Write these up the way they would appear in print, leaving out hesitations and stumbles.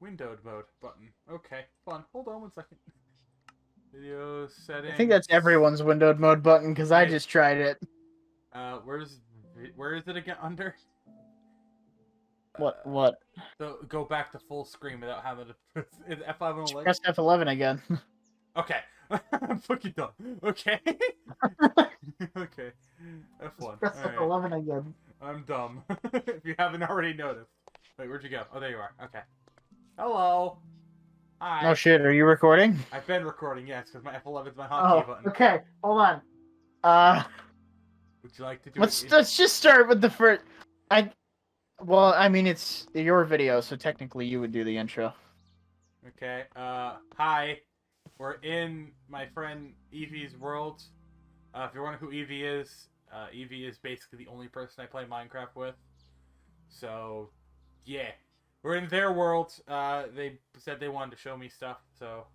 Windowed mode button. Okay, fun. Hold on 1 second. Video settings. I think that's everyone's windowed mode button because I just tried it. Where is it again? Under. What? So go back to full screen without having to. Is F5 on leg? Press F11 again. Okay. I'm fucking done. Okay. Okay. F1. Press F11 again. I'm dumb. If you haven't already noticed. Wait, where'd you go? Oh, there you are. Okay. Hello. Hi. No shit, are you recording? I've been recording, yes, because my F11 is my hotkey button. Okay, hold on. Would you like to do let's just start with the first. Well, I mean, it's your video, so technically you would do the intro. Okay. Hi. We're in my friend Evie's world. If you're wondering who Evie is basically the only person I play Minecraft with. So, yeah. We're in their world. They said they wanted to show me stuff, so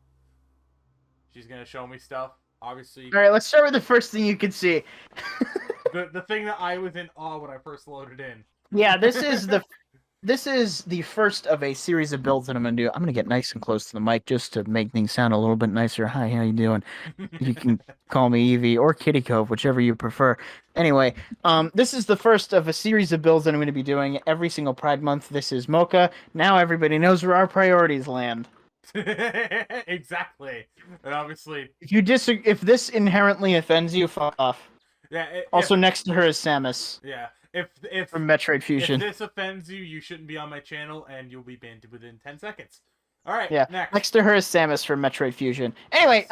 she's gonna show me stuff. Obviously. All right, let's start with the first thing you can see. the thing that I was in awe when I first loaded in. Yeah, this is the first of a series of builds that I'm gonna do. I'm gonna get nice and close to the mic just to make things sound a little bit nicer. Hi, how you doing? You can call me Evie or Kitty Cove, whichever you prefer. Anyway, this is the first of a series of builds that I'm going to be doing every single Pride Month. This is Mocha. Now everybody knows where our priorities land. Exactly. And obviously, if this inherently offends you, fuck off. Yeah. Also, next to her is Samus. Yeah. If from Metroid Fusion. If this offends you, you shouldn't be on my channel, and you'll be banned within 10 seconds. All right. Yeah. Next to her is Samus from Metroid Fusion. Anyway,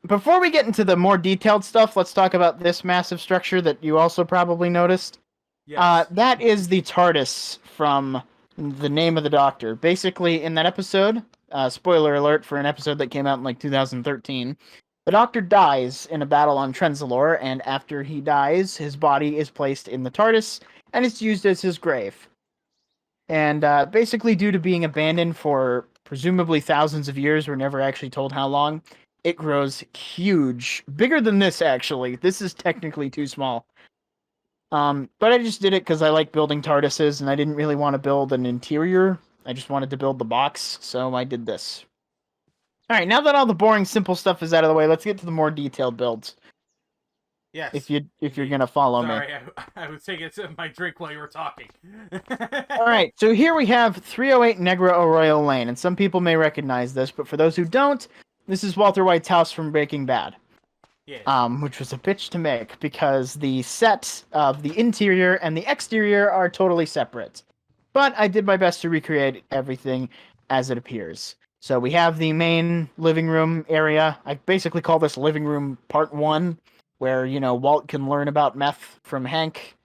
before we get into the more detailed stuff, let's talk about this massive structure that you also probably noticed. Yes. That is the TARDIS from The Name of the Doctor. Basically, in that episode, spoiler alert for an episode that came out in like 2013, the Doctor dies in a battle on Trenzalore, and after he dies, his body is placed in the TARDIS, and it's used as his grave. And basically, due to being abandoned for presumably thousands of years, we're never actually told how long, it grows huge. Bigger than this, actually. This is technically too small. But I just did it because I like building TARDISes, and I didn't really want to build an interior. I just wanted to build the box, so I did this. Alright, now that all the boring, simple stuff is out of the way, let's get to the more detailed builds. Yes. If you're gonna follow me. Sorry, I was taking a sip of my drink while you were talking. Alright, so here we have 308 Negra Arroyo Lane, and some people may recognize this, but for those who don't, this is Walter White's house from Breaking Bad. Yes. Which was a bitch to make, because the set of the interior and the exterior are totally separate. But I did my best to recreate everything as it appears. So we have the main living room area. I basically call this living room part 1, where, Walt can learn about meth from Hank.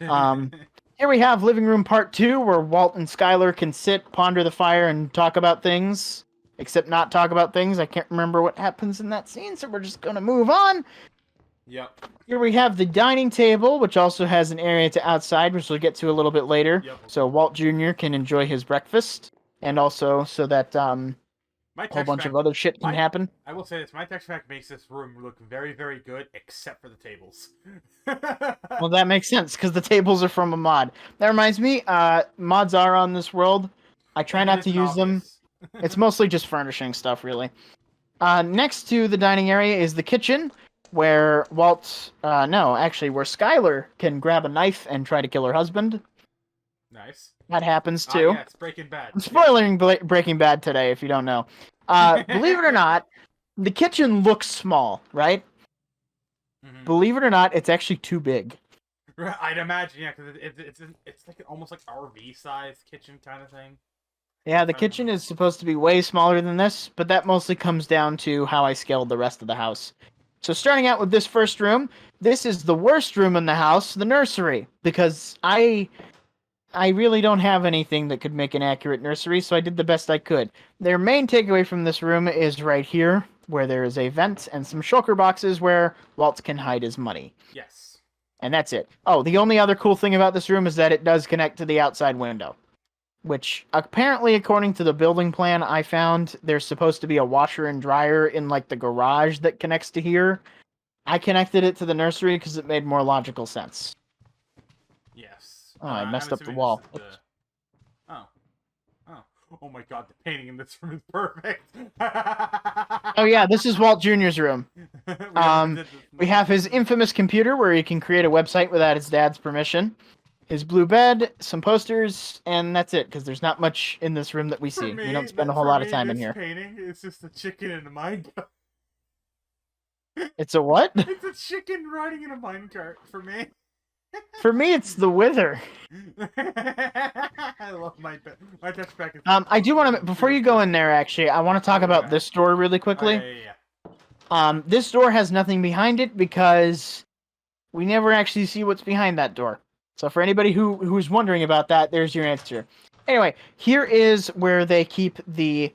Here we have living room part 2, where Walt and Skylar can sit, ponder the fire, and talk about things. Except not talk about things. I can't remember what happens in that scene, so we're just going to move on. Yep. Here we have the dining table, which also has an area to outside, which we'll get to a little bit later. Yep. So Walt Jr. can enjoy his breakfast, and also so that a whole bunch of other shit can happen. I will say this, my texture pack makes this room look very, very good, except for the tables. Well, that makes sense, because the tables are from a mod. That reminds me, mods are on this world. I try not to use them. It's mostly just furnishing stuff, really. Next to the dining area is the kitchen, where where Skylar can grab a knife and try to kill her husband. Nice. That happens, too. Yeah, it's Breaking Bad. I'm spoiling Breaking Bad today, if you don't know. Believe it or not, the kitchen looks small, right? Mm-hmm. Believe it or not, it's actually too big. I'd imagine, yeah, because it's like almost like RV-sized kitchen kind of thing. Yeah, the kitchen is supposed to be way smaller than this, but that mostly comes down to how I scaled the rest of the house. So starting out with this first room, this is the worst room in the house, the nursery, because I really don't have anything that could make an accurate nursery, so I did the best I could. Their main takeaway from this room is right here, where there is a vent and some shulker boxes where Walt can hide his money. Yes. And that's it. Oh, the only other cool thing about this room is that it does connect to the outside window. Which, apparently, according to the building plan I found, there's supposed to be a washer and dryer in, like, the garage that connects to here. I connected it to the nursery because it made more logical sense. Yes. Oh, I messed up the wall. Oh. Oh my god, the painting in this room is perfect. Oh yeah, this is Walt Jr.'s room. We have his infamous computer where he can create a website without his dad's permission. His blue bed, some posters, and that's it. Because there's not much in this room that we see. We don't spend a whole lot of time in here. Painting is just a chicken in a minecart. It's a what? It's a chicken riding in a minecart for me. For me, it's the Wither. I love my touchback. I do want to before you go in there. Actually, I want to talk about this door really quickly. Yeah. This door has nothing behind it because we never actually see what's behind that door. So for anybody who's wondering about that, there's your answer. Anyway, here is where they keep the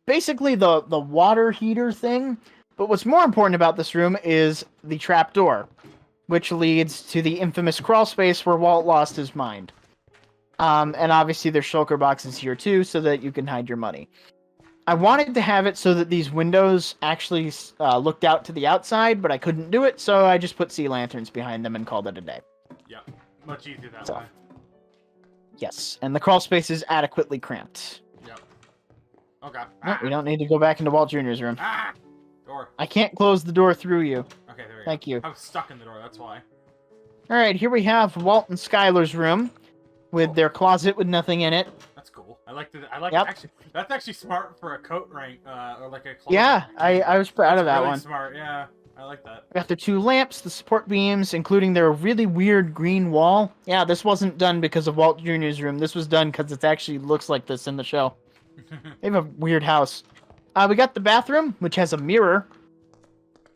basically the water heater thing. But what's more important about this room is the trap door, which leads to the infamous crawl space where Walt lost his mind. And obviously there's shulker boxes here too, so that you can hide your money. I wanted to have it so that these windows actually looked out to the outside, but I couldn't do it, so I just put sea lanterns behind them and called it a day. Yeah, much easier that way. Yes, and the crawl space is adequately cramped. Yep. Okay. No, we don't need to go back into Walt Jr.'s room. Door. I can't close the door through you. Okay, there we go. Thank you. I was stuck in the door, that's why. Alright, here we have Walt and Skylar's room with their closet with nothing in it. That's cool. I like it. Yep. Actually, that's actually smart for a coat rank, or like a closet. Yeah, I was proud of that really one. Smart, yeah. I like that. We got their 2 lamps, the support beams, including their really weird green wall. Yeah, this wasn't done because of Walt Jr.'s room. This was done because it actually looks like this in the show. They have a weird house. We got the bathroom, which has a mirror.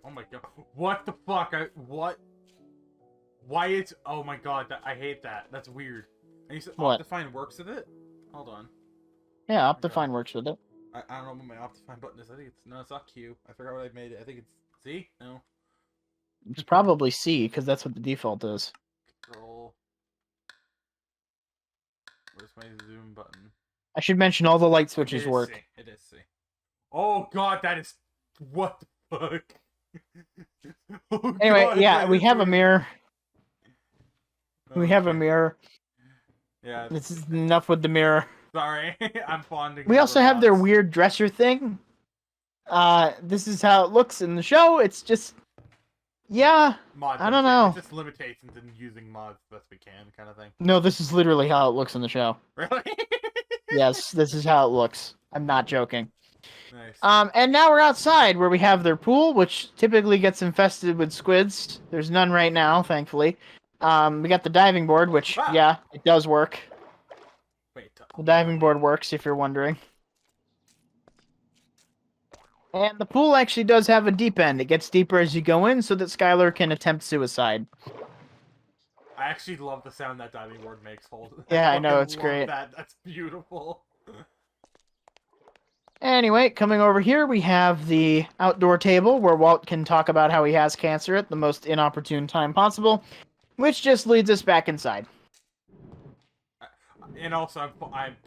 Oh my god. What the fuck? What? Why it's... Oh my god, I hate that. That's weird. And you said What? Optifine works with it? Hold on. Yeah, Optifine works with it. I don't know what my Optifine button is. I think it's... No, it's not Q. I forgot what I made it. I think it's... C? No. It's probably C, because that's what the default is. Control... Where's my zoom button? I should mention all the light switches work. C. It is C. Oh god, that is... What the fuck? Oh, Anyway, god, yeah, we have a weird. mirror. We have a Okay. mirror. Yeah. This is enough with the mirror. Sorry, I'm fonding. We also have their weird dresser thing. This is how it looks in the show. It's just... Yeah, Mod I don't know. It's just limitations in using mods best we can, kind of thing. No, this is literally how it looks in the show. Really? Yes, this is how it looks. I'm not joking. Nice. And now we're outside where we have their pool, which typically gets infested with squids. There's none right now, thankfully. We got the diving board, which, yeah, it does work. Wait. The diving board works, if you're wondering. And the pool actually does have a deep end. It gets deeper as you go in so that Skylar can attempt suicide. I actually love the sound that diving board makes. Yeah, I know, fucking it's love great. That's beautiful. Anyway, coming over here, we have the outdoor table where Walt can talk about how he has cancer at the most inopportune time possible, which just leads us back inside. And also,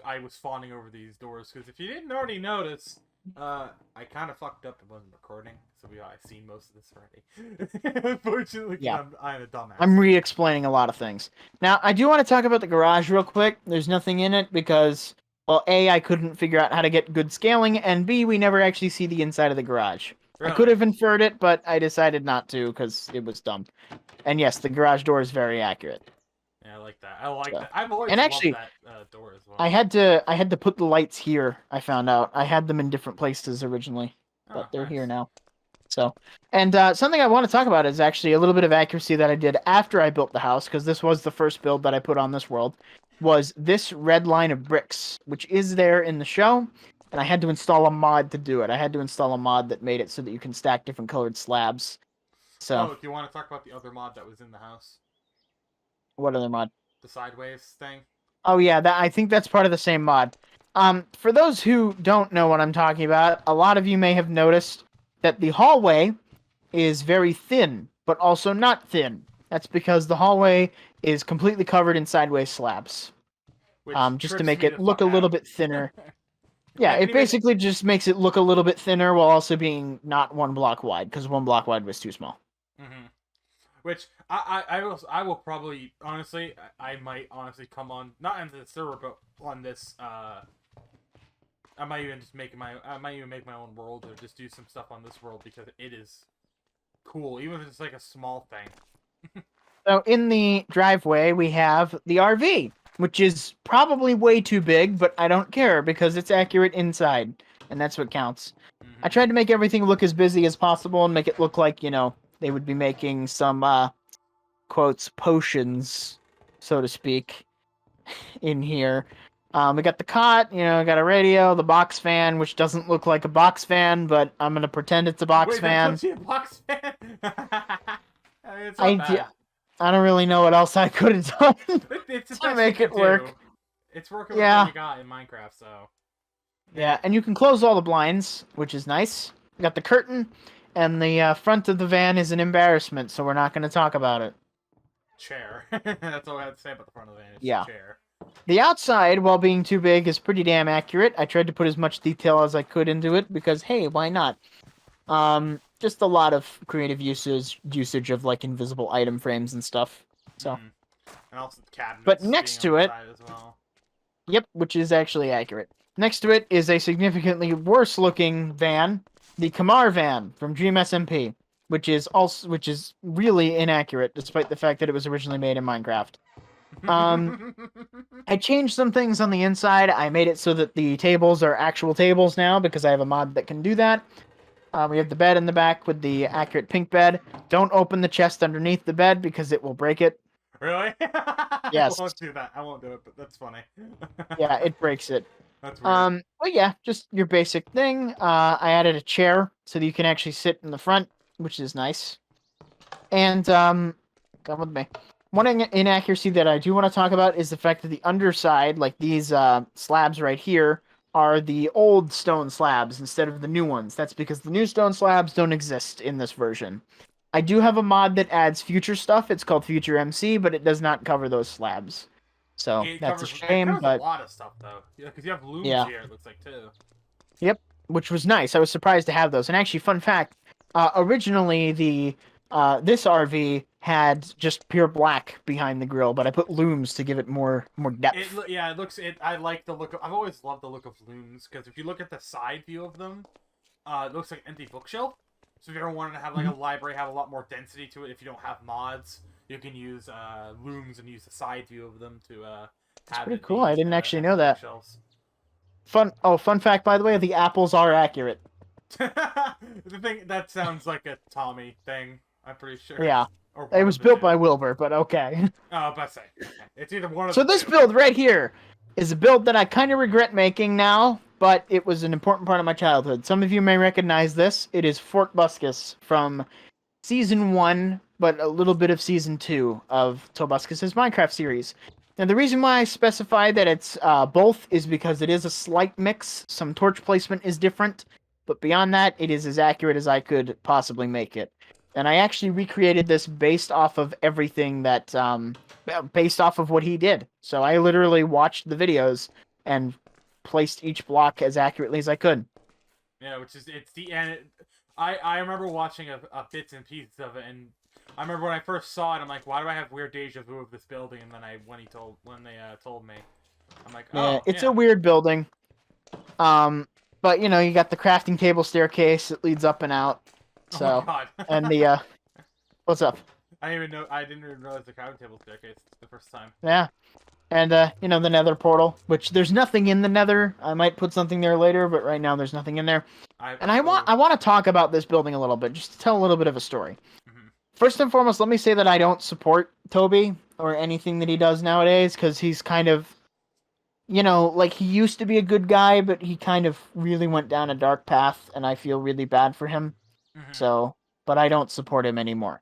I was fawning over these doors because if you didn't already notice, I kind of fucked up and wasn't recording, so I've seen most of this already. Unfortunately, Yeah. I'm a dumbass. I'm re-explaining a lot of things. Now, I do want to talk about the garage real quick. There's nothing in it because, well, A, I couldn't figure out how to get good scaling, and B, we never actually see the inside of the garage. Really? I could have inferred it, but I decided not to because it was dumb. And yes, the garage door is very accurate. Yeah, I like that. I like So- that. I've always and loved actually, that door as well. I had to put the lights here. I found out I had them in different places originally, but Oh, they're nice. here now. So, and something I want to talk about is actually a little bit of accuracy that I did after I built the house, because this was the first build that I put on this world. Was this red line of bricks, which is there in the show, and I had to install a mod to do it. I had to install a mod that made it so that you can stack different colored slabs. So, Oh, do you want to talk about the other mod that was in the house? what other mod? The sideways thing? Oh yeah, I think that's part of the same mod. For those who don't know what I'm talking about, a lot of you may have noticed that the hallway is very thin, but also not thin. That's because the hallway is completely covered in sideways slabs. Which Just to trips make me it the look fuck a little out. bit thinner. Yeah, Can it you basically just makes it look a little bit thinner while also being not 1 block wide, because 1 block wide was too small. Mm-hmm. Which I will probably honestly I might honestly come on not into the server but on this I might even make my own world or just do some stuff on this world because it is cool even if it's like a small thing. So in the driveway, we have the RV, which is probably way too big, but I don't care because it's accurate inside, and that's what counts. Mm-hmm. I tried to make everything look as busy as possible and make it look like, they would be making some, quotes, potions, so to speak, in here. We got the cot, got a radio, the box fan, which doesn't look like a box fan, but I'm going to pretend it's a box Wait, fan. that's actually a box fan? I mean, it's not bad. I don't really know what else I could have done It's to make it work. It's working with what you got in Minecraft, so... Yeah, and you can close all the blinds, which is nice. We got the curtain, and the front of the van is an embarrassment, so we're not going to talk about it. Chair. That's all I have to say about the front of the van. It's yeah. Chair. The outside, while being too big, is pretty damn accurate. I tried to put as much detail as I could into it, because, hey, why not? Just a lot of creative usage of, like, invisible item frames and stuff. So. And also the cabinets. But next to it... as well. Yep, which is actually accurate. Next to it is a significantly worse-looking van, the Kamar van from Dream SMP, which is really inaccurate, despite the fact that it was originally made in Minecraft. I changed some things on the inside. I made it so that the tables are actual tables now, because I have a mod that can do that. We have the bed in the back with the accurate pink bed. Don't open the chest underneath the bed, because it will break it. Really? Yes. I won't do that. I won't do it, but that's funny. Yeah, it breaks it. That's weird. But yeah, just your basic thing. I added a chair so that you can actually sit in the front, which is nice. And, come with me. One inaccuracy that I do want to talk about is the fact that the underside, like these slabs right here, are the old stone slabs instead of the new ones. That's because the new stone slabs don't exist in this version. I do have a mod that adds future stuff. It's called Future MC, but it does not cover those slabs. So that's a shame. It but a lot of stuff though, because you have looms here. It looks like too. Yep, which was nice. I was surprised to have those. And actually, fun fact: originally the this RV had just pure black behind the grill, but I put looms to give it more depth. It looks. I like the look. I've always loved the look of looms because if you look at the side view of them, it looks like an empty bookshelf. So if you ever wanted to have like a library have a lot more density to it, if you don't have mods, you can use looms and use the side view of them to That's pretty cool. I didn't actually know that. Bookshelves. Fun fact, by the way, the apples are accurate. The thing that sounds like a Tommy thing. I'm pretty sure. Yeah. It was built by Wilbur, but okay. Oh, but say it's either one of. So this build right here is a build that I kind of regret making now, but it was an important part of my childhood. Some of you may recognize this. It is Fort Buscus from Season 1, but a little bit of Season 2 of Tobuscus's Minecraft series. Now, the reason why I specify that it's both is because it is a slight mix. Some torch placement is different, but beyond that, it is as accurate as I could possibly make it. And I actually recreated this based off of everything that, based off of what he did. So I literally watched the videos and placed each block as accurately as I could. Yeah, I remember watching a bits and pieces of it, and I remember when I first saw it, I'm like, why do I have weird deja vu of this building? And then when they told me, I'm like, oh, yeah, it's a weird building. But you got the crafting table staircase that leads up and out. So, oh my God. And the what's up? I didn't even realize the crafting table staircase the first time. Yeah. And the nether portal, which there's nothing in the nether. I might put something there later, but right now there's nothing in there. I want to talk about this building a little bit, just to tell a little bit of a story. Mm-hmm. First and foremost, let me say that I don't support Toby or anything that he does nowadays, because he's kind of, like he used to be a good guy, but he kind of really went down a dark path, and I feel really bad for him. Mm-hmm. So, but I don't support him anymore.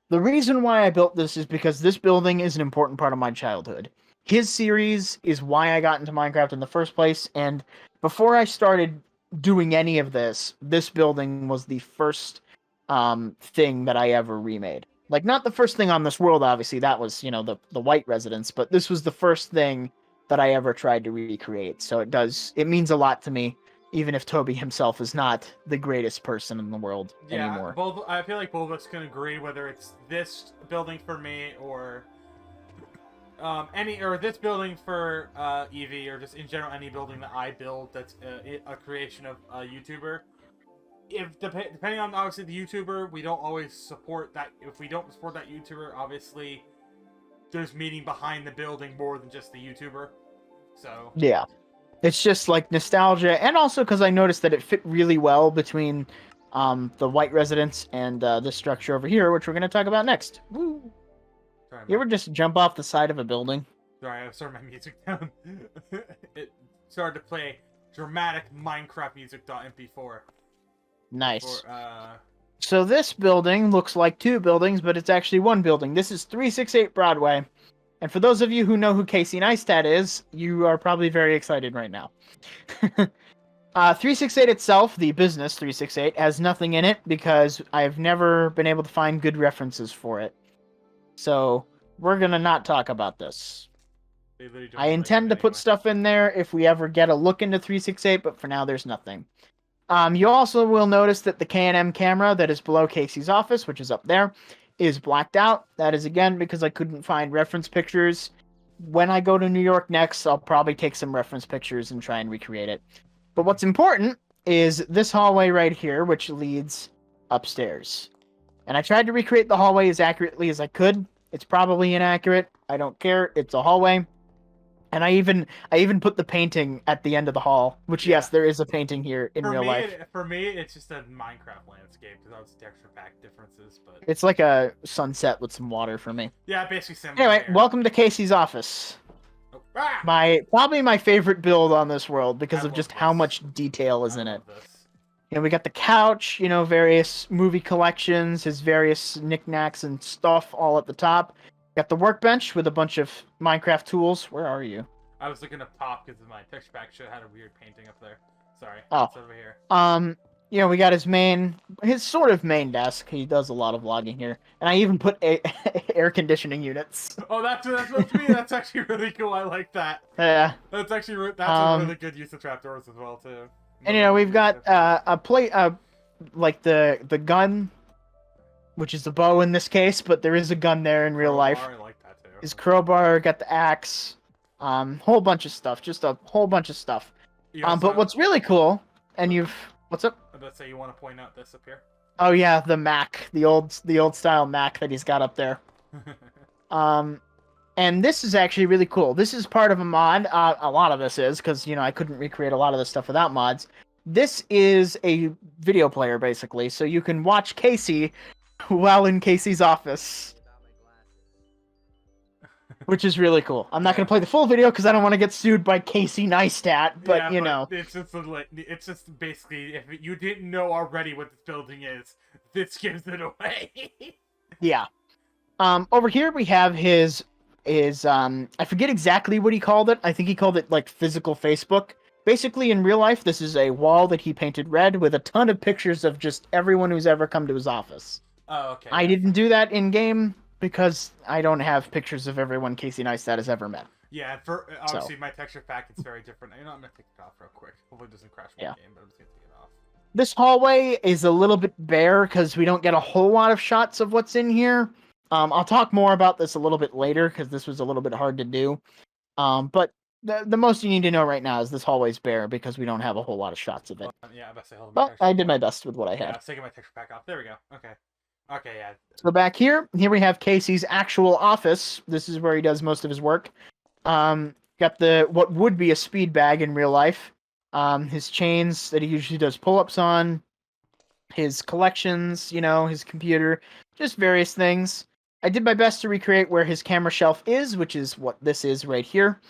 The reason why I built this is because this building is an important part of my childhood. His series is why I got into Minecraft in the first place, and before I started doing any of this, this building was the first thing that I ever remade. Like, not the first thing on this world, obviously, that was, the white residence, but this was the first thing that I ever tried to recreate, so it means a lot to me. even if Toby himself is not the greatest person in the world anymore. I feel like both of us can agree whether it's this building for me or this building for Evie, or just in general any building that I build that's a creation of a YouTuber. If depending on obviously the YouTuber, we don't always support that. If we don't support that YouTuber, obviously there's meaning behind the building more than just the YouTuber. So yeah, it's just like nostalgia, and also because I noticed that it fit really well between the white residence and this structure over here, which we're going to talk about next. Woo! sorry, You ever just jump off the side of a building? sorry, I started my music down. It started to play dramatic Minecraft music.mp4. Nice. For, So this building looks like two buildings, but it's actually one building. This is 368 Broadway. And for those of you who know who Casey Neistat is, you are probably very excited right now. 368 itself, the business 368, has nothing in it because I've never been able to find good references for it. So we're going to not talk about this. I intend to put stuff in there if we ever get a look into 368, but for now there's nothing. You also will notice that the K&M camera that is below Casey's office, which is up there, is blacked out. That is, again, because I couldn't find reference pictures. When I go to New York next, I'll probably take some reference pictures and try and recreate it. But what's important is this hallway right here, which leads upstairs. And I tried to recreate the hallway as accurately as I could. It's probably inaccurate. I don't care. It's a hallway. And I even put the painting at the end of the hall, which, yes, there is a painting here in real life. For me, it's just a Minecraft landscape because that's texture pack differences. But it's like a sunset with some water for me. Yeah, basically similar. Anyway, welcome to Casey's office. Oh. Ah! Probably my favorite build on this world because of just how much detail is in it. You know, we got the couch, you know, various movie collections, his various knickknacks and stuff all at the top. Got the workbench with a bunch of Minecraft tools. Where are you? I was looking to pop because my texture pack should have had a weird painting up there. Sorry. Oh. It's over here. You know, we got his sort of main desk. He does a lot of vlogging here. And I even put air conditioning units. Oh, that's supposed to be. That's actually really cool. I like that. Yeah. That's actually a really good use of trapdoors as well, too. And, you know, we've got a plate, like the gun, which is the bow in this case, but there is a gun there in real life. I like that too. His crowbar, got the axe, whole bunch of stuff, just a whole bunch of stuff. But what's really cool, and what's up? I was about to say, you want to point out this up here? Oh yeah, the Mac, the old style Mac that he's got up there. And this is actually really cool. This is part of a mod. A lot of this is because, you know, I couldn't recreate a lot of this stuff without mods. This is a video player basically, so you can watch Casey while in Casey's office, which is really cool. I'm not going to play the full video because I don't want to get sued by Casey Neistat, but yeah, you know. It's just basically, if you didn't know already what this building is, this gives it away. Yeah. Over here we have his I forget exactly what he called it. I think he called it like physical Facebook. Basically, in real life, this is a wall that he painted red with a ton of pictures of just everyone who's ever come to his office. Oh, okay. I didn't do that in-game because I don't have pictures of everyone Casey Neistat has ever met. Yeah, obviously my texture pack is very different. You know, I'm going to take it off real quick. Hopefully it doesn't crash my game, but I'm just going to take it off. This hallway is a little bit bare because we don't get a whole lot of shots of what's in here. I'll talk more about this a little bit later because this was a little bit hard to do. But the most you need to know right now is this hallway's bare because we don't have a whole lot of shots of it. Yeah, but I did my best with what I had. Yeah, I was taking my texture pack off. There we go. Okay. Okay, yeah. So back here we have Casey's actual office. This is where he does most of his work. Got what would be a speed bag in real life. His chains that he usually does pull-ups on. His collections, you know, his computer, just various things. I did my best to recreate where his camera shelf is, which is what this is right here.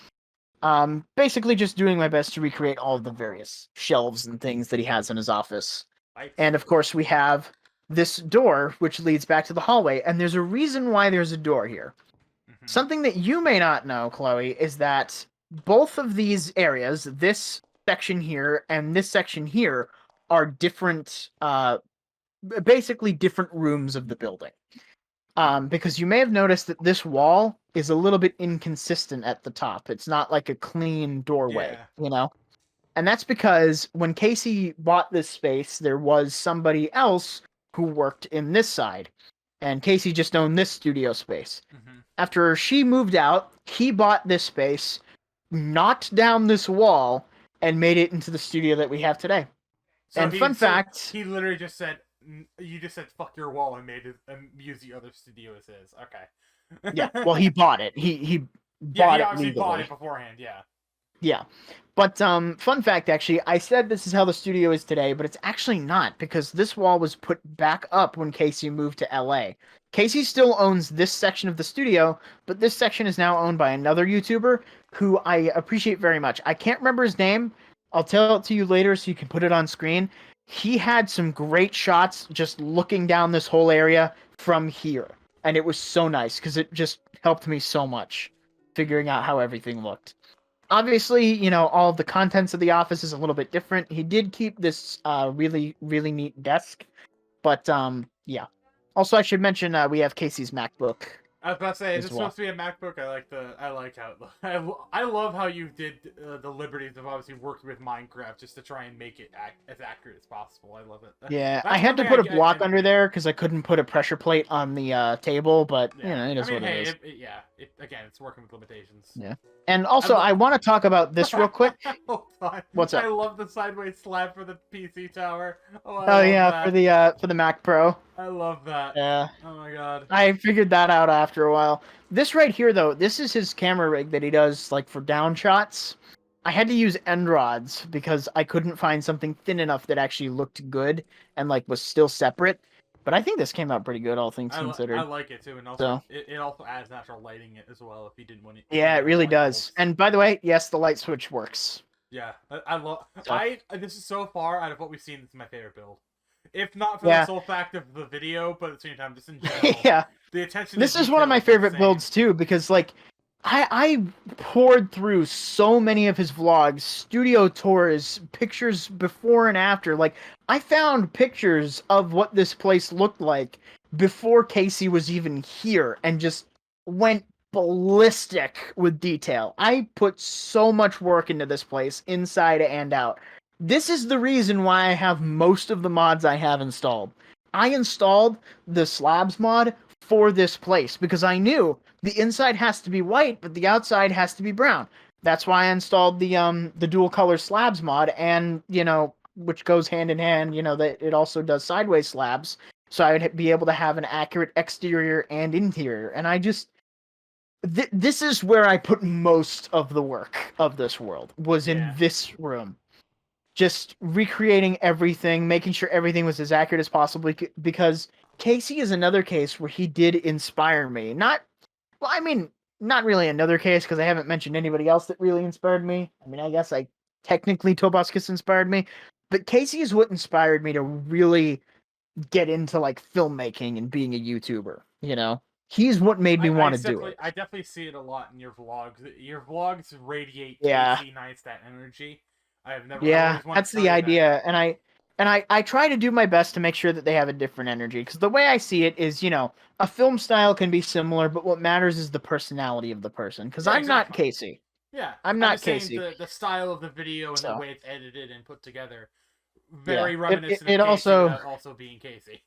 Basically just doing my best to recreate all of the various shelves and things that he has in his office. And of course we have this door, which leads back to the hallway, and there's a reason why there's a door here. Mm-hmm. Something that you may not know, Chloe, is that both of these areas, this section here and this section here, are different, basically different rooms of the building. Because you may have noticed that this wall is a little bit inconsistent at the top. It's not like a clean doorway, you know? And that's because when Casey bought this space, there was somebody else who worked in this side. And Casey just owned this studio space. Mm-hmm. After she moved out, he bought this space, knocked down this wall, and made it into the studio that we have today. So and fun fact, he literally just said, "You just said fuck your wall and made it and use the other studio as his." Okay. yeah. Well, he bought it. He Yeah, bought he it obviously legally. bought it beforehand. Yeah. Yeah. But fun fact, actually, I said this is how the studio is today, but it's actually not, because this wall was put back up when Casey moved to LA. Casey still owns this section of the studio, but this section is now owned by another YouTuber who I appreciate very much. I can't remember his name. I'll tell it to you later so you can put it on screen. He had some great shots just looking down this whole area from here. And it was so nice because it just helped me so much figuring out how everything looked. Obviously, you know, all of the contents of the office is a little bit different. He did keep this really, really neat desk. But, yeah. Also, I should mention we have Casey's MacBook. I was about to say, is as it well. supposed to be a MacBook? I like how it looks. I love how you did the liberties of obviously working with Minecraft just to try and make it as accurate as possible. I love it. Yeah, That's I had one to thing put a block under there because I couldn't put a pressure plate on the table, but, you know, it is what it is. Again, it's working with limitations. Yeah. And also, I want to talk about this real quick. Hold on. What's up? I love the sideways slab for the PC tower. Oh yeah, that. for the Mac Pro. I love that. Yeah. Oh my god. I figured that out after a while. This right here, though, this is his camera rig that he does, like, for down shots. I had to use end rods because I couldn't find something thin enough that actually looked good and, like, was still separate. But I think this came out pretty good, all things considered. I like it too, and also it also adds natural lighting as well. If you didn't want it. Yeah, it really does. And by the way, yes, the light switch works. Yeah, I love. This is so far out of what we've seen. This is my favorite build. If not for Yeah. the sole fact of the video, but at the same time, just in general. Yeah. The attention. This is one of my favorite builds too, because like I poured through so many of his vlogs, studio tours, pictures before and after. Like, I found pictures of what this place looked like before Casey was even here and just went ballistic with detail. I put so much work into this place, inside and out. This is the reason why I have most of the mods I have installed. I installed the slabs mod for this place because I knew the inside has to be white, but the outside has to be brown. That's why I installed the dual color slabs mod, and you know, which goes hand in hand, you know, that it also does sideways slabs, so I would be able to have an accurate exterior and interior. And I just this is where I put most of the work of this world, was in this room. Just recreating everything, making sure everything was as accurate as possible, because Casey is another case where he did inspire me. Not really another case, because I haven't mentioned anybody else that really inspired me. I mean, I guess technically Tobuscus inspired me, but Casey is what inspired me to really get into like filmmaking and being a YouTuber. You know, he's what made me want to do it. I definitely see it a lot in your vlogs. Your vlogs radiate Yeah. Casey Neistat energy. That's the idea, and I try to do my best to make sure that they have a different energy, because the way I see it is, you know, a film style can be similar, but what matters is the personality of the person, because I'm not Casey. Yeah, I'm not Casey. The style of the video and the way it's edited and put together, very Yeah. reminiscent It of Casey also without also being Casey.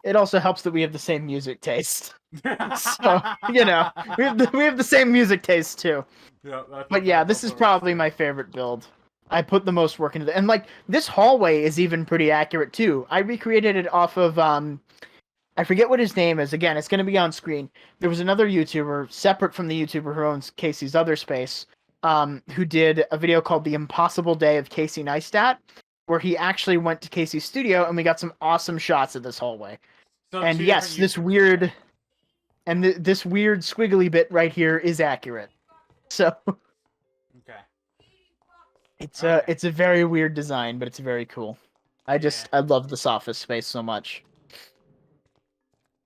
It also helps that we have the same music taste. So, you know, we have the same music taste too. Yeah, but yeah, this is probably my favorite build. I put the most work into it. And like, this hallway is even pretty accurate too. I recreated it off of I forget what his name is. Again, it's going to be on screen. There was another YouTuber, separate from the YouTuber who owns Casey's other space, who did a video called The Impossible Day of Casey Neistat, where he actually went to Casey's studio and we got some awesome shots of this hallway. So and yes, this weird squiggly bit right here is accurate. So okay. It's a very weird design, but it's very cool. I love this office space so much.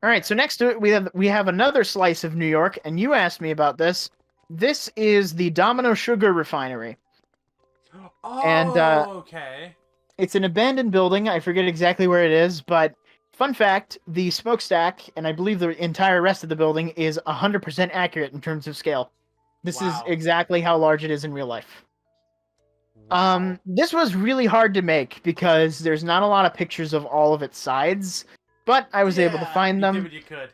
All right, so next to it we have another slice of New York, and you asked me about this. This is the Domino Sugar Refinery. Oh, and okay. It's an abandoned building. I forget exactly where it is, but fun fact, the smokestack, and I believe the entire rest of the building, is 100% accurate in terms of scale. This is exactly how large it is in real life. Wow. This was really hard to make because there's not a lot of pictures of all of its sides, but I was able to Yeah, find you did them. what you could.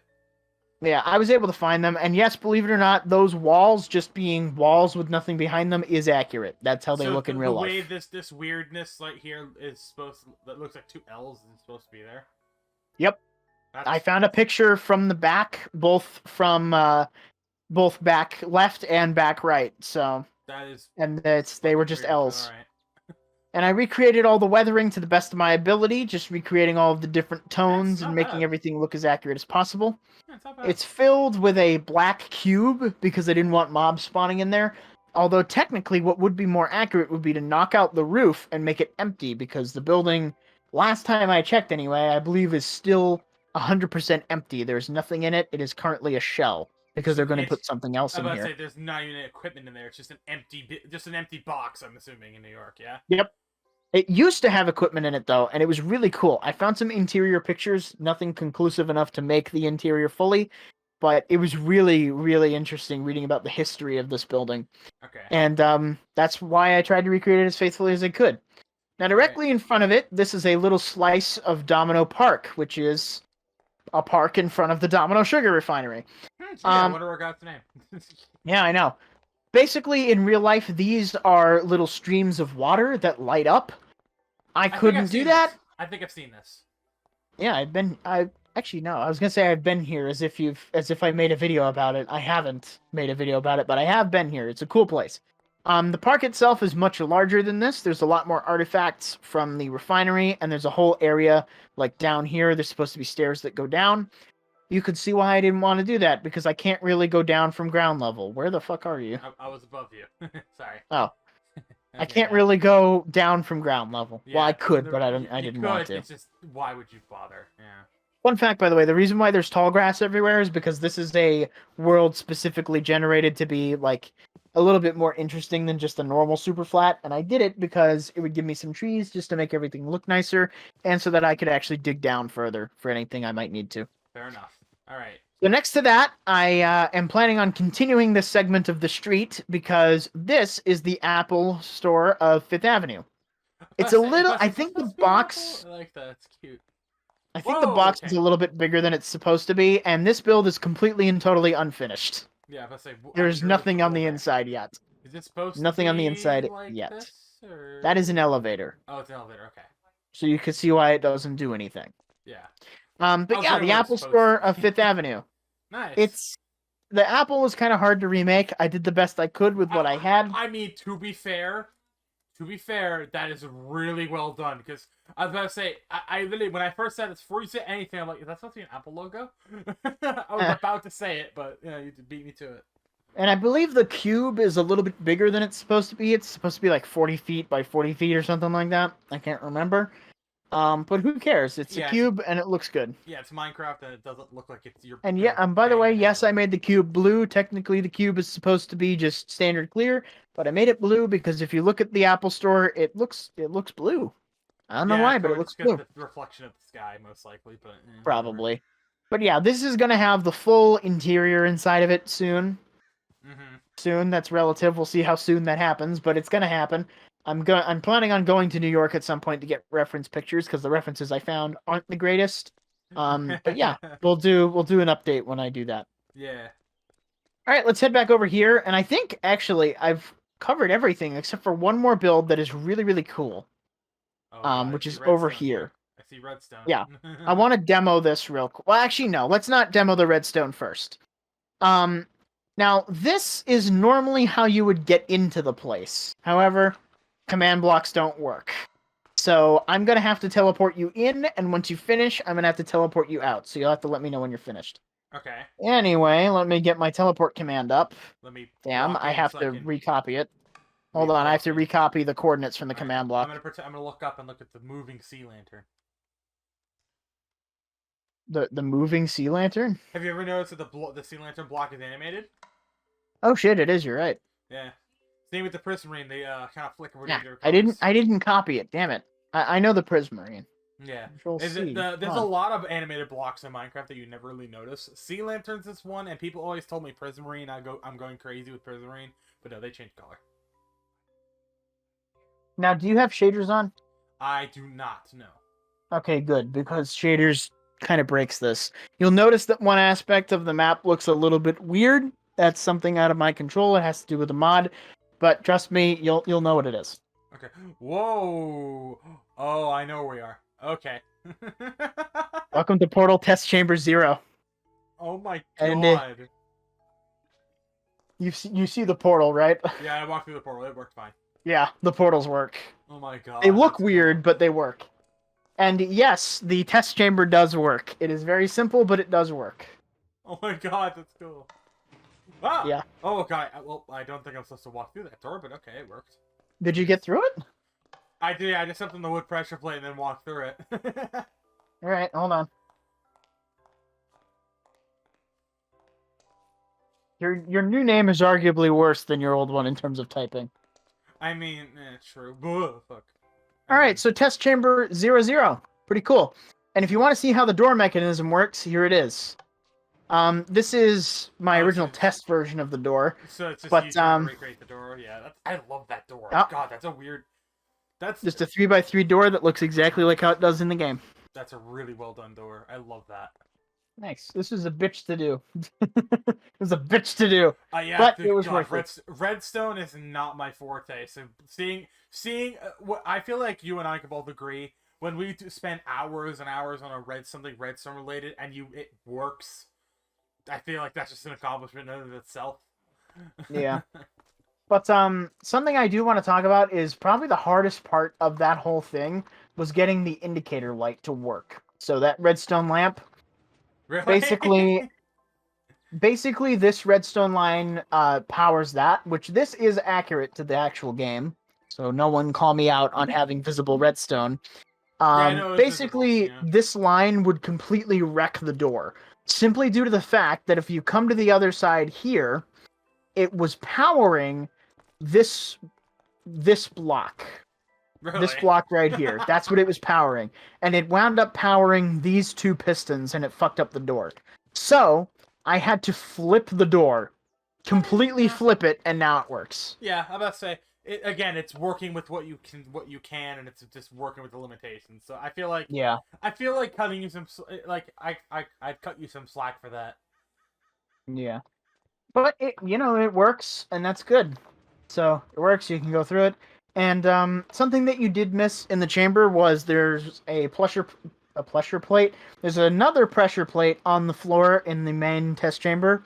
Yeah, I was able to find them, and yes, believe it or not, those walls just being walls with nothing behind them is accurate. That's how they So look in the real way life. this weirdness right here is supposed that looks like two L's is supposed to be there. Yep, I That's found a picture from the back, both back left and back right. So, that is and they were fucking just weird, but L's. alright. And I recreated all the weathering to the best of my ability, just recreating all of the different That's tones and not making bad. everything look as accurate as possible. Yeah, it's not bad. It's filled with a black cube because I didn't want mobs spawning in there. Although technically what would be more accurate would be to knock out the roof and make it empty because the building, last time I checked anyway, I believe is still 100% empty. There's nothing in it. It is currently a shell because they're going to put something else I'm in about to here. say there's not even equipment in there. It's just an empty box. I'm assuming in New York, yeah. Yep. It used to have equipment in it though, and it was really cool. I found some interior pictures, nothing conclusive enough to make the interior fully, but it was really, really interesting reading about the history of this building. Okay. And that's why I tried to recreate it as faithfully as I could. Now, directly in front of it, this is a little slice of Domino Park, which is a park in front of the Domino Sugar Refinery. Yeah, I wonder what got the name. Yeah, I know. Basically, in real life, these are little streams of water that light up. I couldn't do that. I think I've seen this. Yeah, I actually no. I was gonna say I've been here as if I made a video about it. I haven't made a video about it, but I have been here. It's a cool place. The park itself is much larger than this. There's a lot more artifacts from the refinery, and there's a whole area like down here. There's supposed to be stairs that go down. You could see why I didn't want to do that because I can't really go down from ground level. Where the fuck are you? I was above you. Sorry. Oh, I can't really go down from ground level. Yeah, well, I could, but you I didn't could, want to. It's just why would you bother? Yeah. Fun fact, by the way, the reason why there's tall grass everywhere is because this is a world specifically generated to be like a little bit more interesting than just a normal super flat, and I did it because it would give me some trees just to make everything look nicer, and so that I could actually dig down further for anything I might need to. Fair enough. All right. So next to that, I am planning on continuing this segment of the street because this is the Apple store of Fifth Avenue. It's a little. I think the box. I like that. It's cute. I think the box is a little bit bigger than it's supposed to be, and this build is completely and totally unfinished. Yeah, if I say There's nothing on the inside yet. Is it supposed nothing to be on the inside like yet. This, or... That is an elevator. Oh, it's an elevator. Okay. So you can see why it doesn't do anything. Yeah. But yeah, the Apple Store of Fifth Avenue. Nice. The Apple was kind of hard to remake. I did the best I could with what I had. I mean, to be fair, that is really well done. Because I was about to say, I literally, when I first said it's before you said anything, I'm like, is that supposed to be an Apple logo? I was about to say it, but you know, you beat me to it. And I believe the cube is a little bit bigger than it's supposed to be. It's supposed to be like 40 feet by 40 feet or something like that. I can't remember. But who cares? It's a cube and it looks good. Yeah, it's Minecraft and it doesn't look like it's your. And yeah, by the way, yes, I made the cube blue. Technically, the cube is supposed to be just standard clear, but I made it blue because if you look at the Apple Store, it looks blue. I don't know why, but it looks blue. The reflection of the sky, most likely, but probably. But yeah, this is gonna have the full interior inside of it soon. Soon, that's relative. We'll see how soon that happens, but it's gonna happen. I'm planning on going to New York at some point to get reference pictures because the references I found aren't the greatest. But yeah, we'll do an update when I do that. Yeah. All right, let's head back over here, and I think actually I've covered everything except for one more build that is really really cool. Which is over here. I see redstone. Yeah, I want to demo this real quick. Well, actually, no, let's not demo the redstone first. Now this is normally how you would get into the place. However, command blocks don't work. So I'm going to have to teleport you in, and once you finish, I'm going to have to teleport you out. So you'll have to let me know when you're finished. Okay. Anyway, let me get my teleport command up. Damn, I have to recopy it. Hold on, I have to recopy the coordinates from the command block. I'm going to look up and look at the moving sea lantern. The moving sea lantern? Have you ever noticed that the sea lantern block is animated? Oh shit, it is, you're right. Yeah. Same with the Prismarine, they kind of flicker. Yeah, I didn't copy it. Damn it. I know the Prismarine. Yeah. There's a lot of animated blocks in Minecraft that you never really notice. Sea lanterns is one, and people always told me Prismarine. I'm going crazy with Prismarine, but no, they changed color. Now, do you have shaders on? I do not know. Okay, good, because shaders kind of breaks this. You'll notice that one aspect of the map looks a little bit weird. That's something out of my control. It has to do with the mod, but trust me, you'll know what it is. Okay. Whoa. Oh, I know where we are. Okay. Welcome to Portal Test Chamber 0. Oh my And god. you see the portal, right? Yeah, I walked through the portal. It worked fine. Yeah, the portals work. Oh my god. They look that's weird, cool. but they work. And yes, the test chamber does work. It is very simple, but it does work. Oh my god, that's cool. Ah! Yeah. Oh god. Well, I don't think I'm supposed to walk through that door, but okay, it worked. Did you get through it? I did. I just stepped on the wood pressure plate and then walked through it. All right, hold on. Your new name is arguably worse than your old one in terms of typing. I mean, true. Ugh, fuck. All right, so test chamber 00. Pretty cool. And if you want to see how the door mechanism works, here it is. This is my original test version of the door. So it's just but, you trying to recreate the door. Yeah, I love that door. Oh. God, that's a weird. That's just a 3x3 door that looks exactly like how it does in the game. That's a really well done door. I love that. Nice. This was a bitch to do. It was a bitch to do. Yeah, but it was worth it. Redstone is not my forte. So seeing what I feel like you and I can both agree when we spend hours and hours on something redstone related and it works. I feel like that's just an accomplishment in and of itself. Yeah. But something I do want to talk about is probably the hardest part of that whole thing was getting the indicator light to work. So that redstone lamp. Really? Basically, this redstone line powers that, which this is accurate to the actual game. So no one call me out on having visible redstone. Basically, visible, yeah. This line would completely wreck the door, simply due to the fact that if you come to the other side here, it was powering this block. Really? This block right here. That's what it was powering. And it wound up powering these two pistons, and it fucked up the door. So, I had to flip the door. Completely flip it, and now it works. Yeah, I'm about to say, it's working with what you can, and it's just working with the limitations. So I feel like... Yeah. I feel like cutting you some... I'd cut you some slack for that. Yeah. But, it works, and that's good. So, it works, you can go through it. And something that you did miss in the chamber was there's a pressure plate. There's another pressure plate on the floor in the main test chamber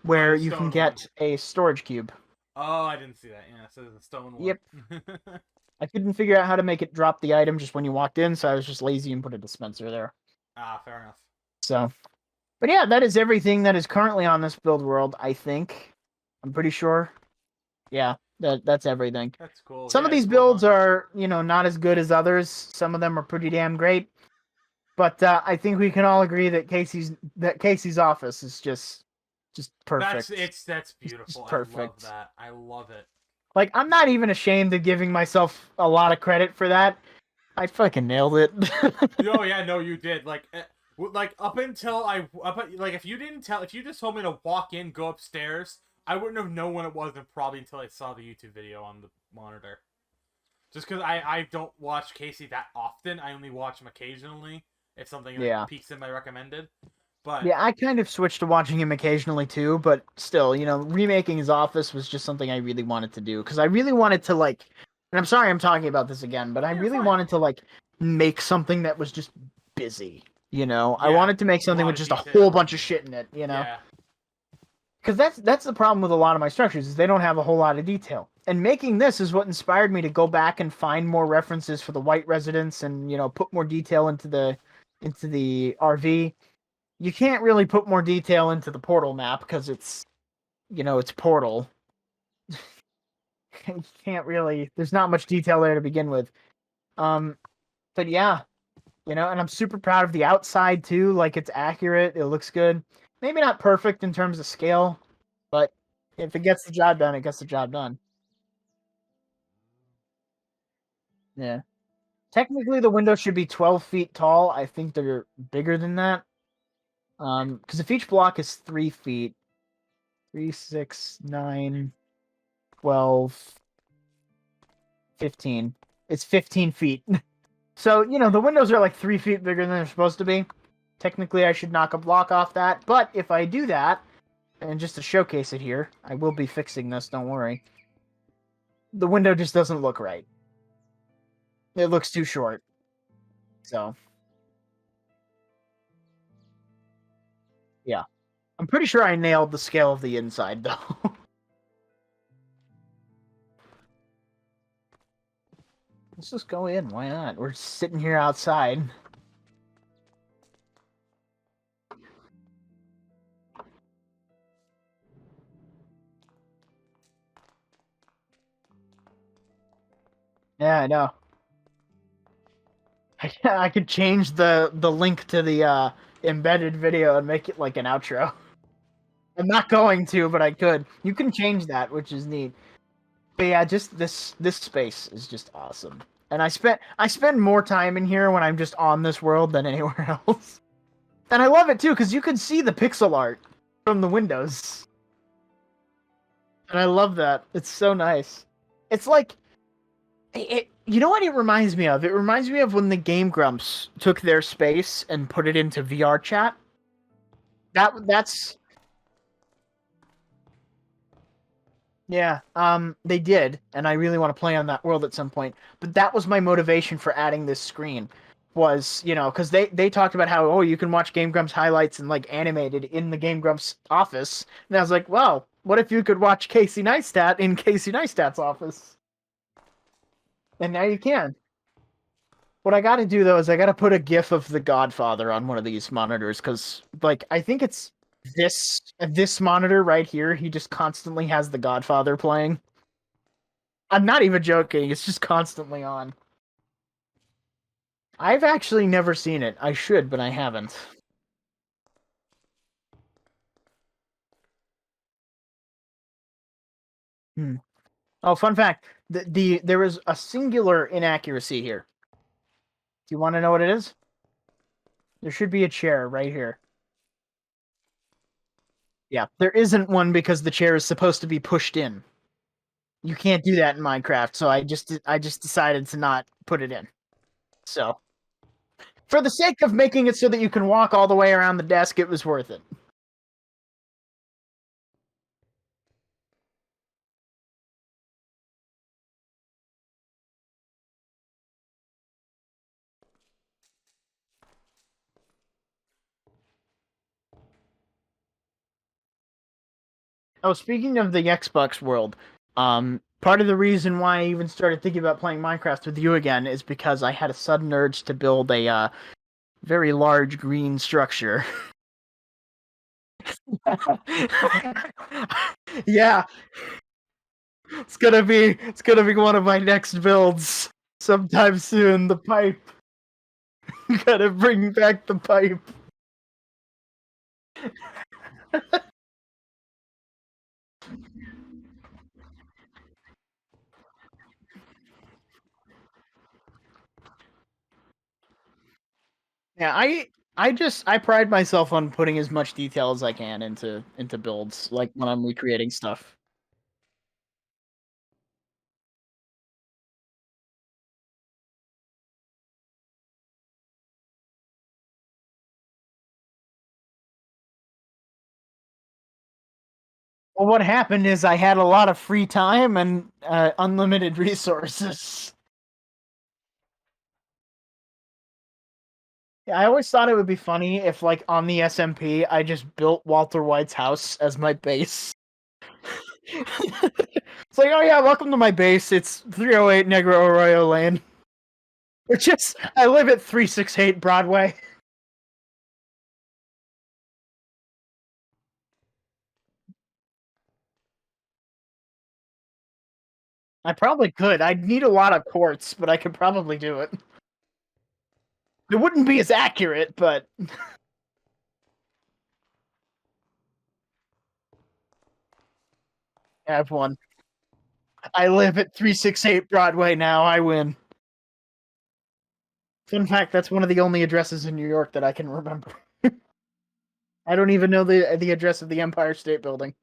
where you can get a storage cube. Oh, I didn't see that. Yeah, so there's a stone one. Yep. I couldn't figure out how to make it drop the item just when you walked in, so I was just lazy and put a dispenser there. Ah, fair enough. So, but yeah, that is everything that is currently on this build world, I think. I'm pretty sure. Yeah. That's everything. That's cool. Some of these builds are, not as good as others. Some of them are pretty damn great. But I think we can all agree that Casey's office is just perfect. That's beautiful. Perfect. I love that. I love it. Like, I'm not even ashamed of giving myself a lot of credit for that. I fucking nailed it. Oh yeah, no, you did. Like up until if you just told me to walk in, go upstairs, I wouldn't have known what it was probably until I saw the YouTube video on the monitor. Just because I don't watch Casey that often. I only watch him occasionally if something peaks in my recommended. But yeah, I kind of switched to watching him occasionally too, but still, remaking his office was just something I really wanted to do. Because I really wanted to, and I'm sorry I'm talking about this again, but I really wanted to, make something that was just busy, I wanted to make something with just a whole bunch of shit in it, Yeah. Because that's the problem with a lot of my structures, is they don't have a whole lot of detail. And making this is what inspired me to go back and find more references for the white residence and, put more detail into the RV. You can't really put more detail into the portal map because it's portal. You can't really, there's not much detail there to begin with. But yeah, and I'm super proud of the outside too. Like, it's accurate, it looks good. Maybe not perfect in terms of scale, but if it gets the job done, it gets the job done. Yeah. Technically, the window should be 12 feet tall. I think they're bigger than that. Because if each block is 3 feet, 3, 6, 9, 12, 15. It's 15 feet. So, the windows are like 3 feet bigger than they're supposed to be. Technically, I should knock a block off that, but if I do that, and just to showcase it here, I will be fixing this, don't worry. The window just doesn't look right. It looks too short. So, yeah. I'm pretty sure I nailed the scale of the inside, though. Let's just go in. Why not? We're sitting here outside. Yeah, I know. I could change the link to the embedded video and make it like an outro. I'm not going to, but I could. You can change that, which is neat. But yeah, just this space is just awesome. And I spend more time in here when I'm just on this world than anywhere else. And I love it too, because you can see the pixel art from the windows. And I love that. It's so nice. It's like you know what it reminds me of? It reminds me of when the Game Grumps took their space and put it into VR chat. That's Yeah, they did, and I really want to play on that world at some point. But that was my motivation for adding this screen, was, because they talked about how, oh, you can watch Game Grumps highlights and like animated in the Game Grumps office, and I was like, well, what if you could watch Casey Neistat in Casey Neistat's office? And now you can. What I got to do though is I got to put a GIF of the Godfather on one of these monitors, because like I think it's this monitor right here, he just constantly has the Godfather playing. I'm not even joking, it's just constantly on. I've actually never seen it. I should, but I haven't. Hmm. Oh, fun fact. There is a singular inaccuracy here. Do you want to know what it is? There should be a chair right here. Yeah, there isn't one because the chair is supposed to be pushed in. You can't do that in Minecraft, so I just decided to not put it in. So, for the sake of making it so that you can walk all the way around the desk, it was worth it. Oh, speaking of the Xbox world, part of the reason why I even started thinking about playing Minecraft with you again is because I had a sudden urge to build a very large green structure. Yeah, it's gonna be one of my next builds sometime soon. The pipe. Gotta bring back the pipe. Yeah, I pride myself on putting as much detail as I can into builds, like when I'm recreating stuff. Well, what happened is I had a lot of free time and unlimited resources. Yeah, I always thought it would be funny if, like, on the SMP, I just built Walter White's house as my base. It's like, oh yeah, welcome to my base. It's 308 Negro Arroyo Lane. I live at 368 Broadway. I probably could. I'd need a lot of quartz, but I could probably do it. It wouldn't be as accurate, but I have one. I live at 368 Broadway now. I win. Fun fact, that's one of the only addresses in New York that I can remember. I don't even know the address of the Empire State Building.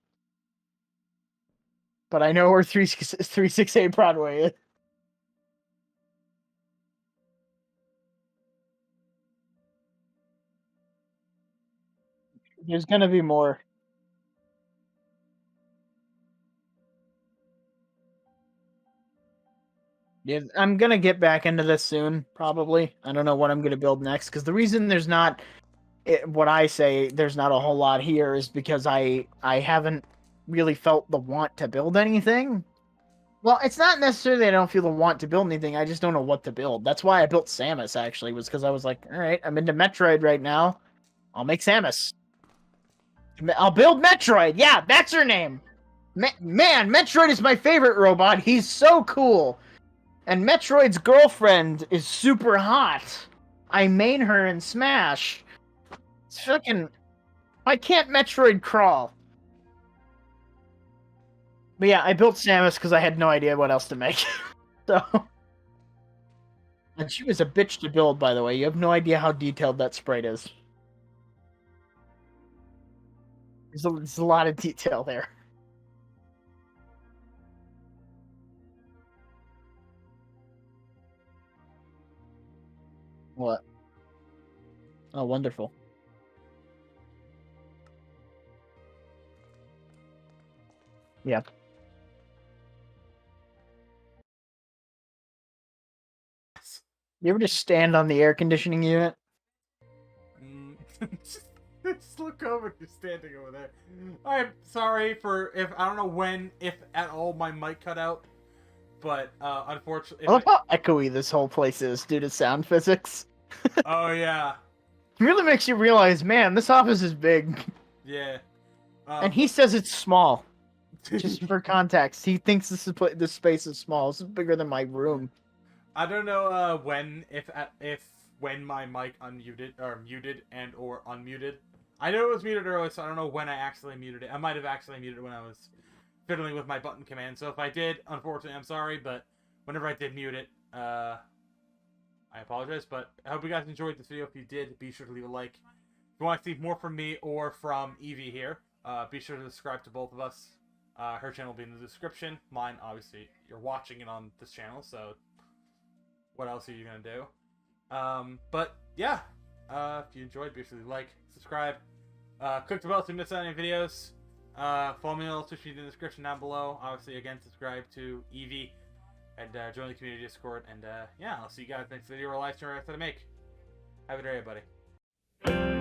But I know where 368 Broadway is. There's gonna be more. Yeah, I'm gonna get back into this soon, probably. I don't know what I'm gonna build next, because the reason there's not what I say there's not a whole lot here is because I haven't really felt the want to build anything. Well, it's not necessarily I don't feel the want to build anything. I just don't know what to build. That's why I built Samus. Actually, was because I was like, all right, I'm into Metroid right now. I'll make Samus. I'll build Metroid. Yeah, that's her name. Man, Metroid is my favorite robot. He's so cool. And Metroid's girlfriend is super hot. I main her in Smash. It's fucking. Why can't Metroid crawl? But yeah, I built Samus because I had no idea what else to make. So. And she was a bitch to build, by the way. You have no idea how detailed that sprite is. There's a lot of detail there. What? Oh, wonderful. Yeah. You ever just stand on the air conditioning unit? Just look over. You're standing over there. I'm sorry for if I don't know when, if at all, my mic cut out. But unfortunately, I love how echoey this whole place is due to sound physics. Oh yeah. It really makes you realize, man, this office is big. Yeah. And he says it's small. Just for context, he thinks this space is small. This is bigger than my room. I don't know when my mic unmuted or muted and or unmuted. I know it was muted earlier, so I don't know when I actually muted it. I might have actually muted it when I was fiddling with my button command. So if I did, unfortunately, I'm sorry. But whenever I did mute it, I apologize. But I hope you guys enjoyed this video. If you did, be sure to leave a like. If you want to see more from me or from Evie here, be sure to subscribe to both of us. Her channel will be in the description. Mine, obviously, you're watching it on this channel, so what else are you going to do? But yeah, if you enjoyed, be sure to like, subscribe, click the bell so you miss out any videos. Follow me on social media in the description down below. Obviously, again, subscribe to Evie and join the community Discord. And yeah, I'll see you guys next video or live stream I make. Have a great day, everybody.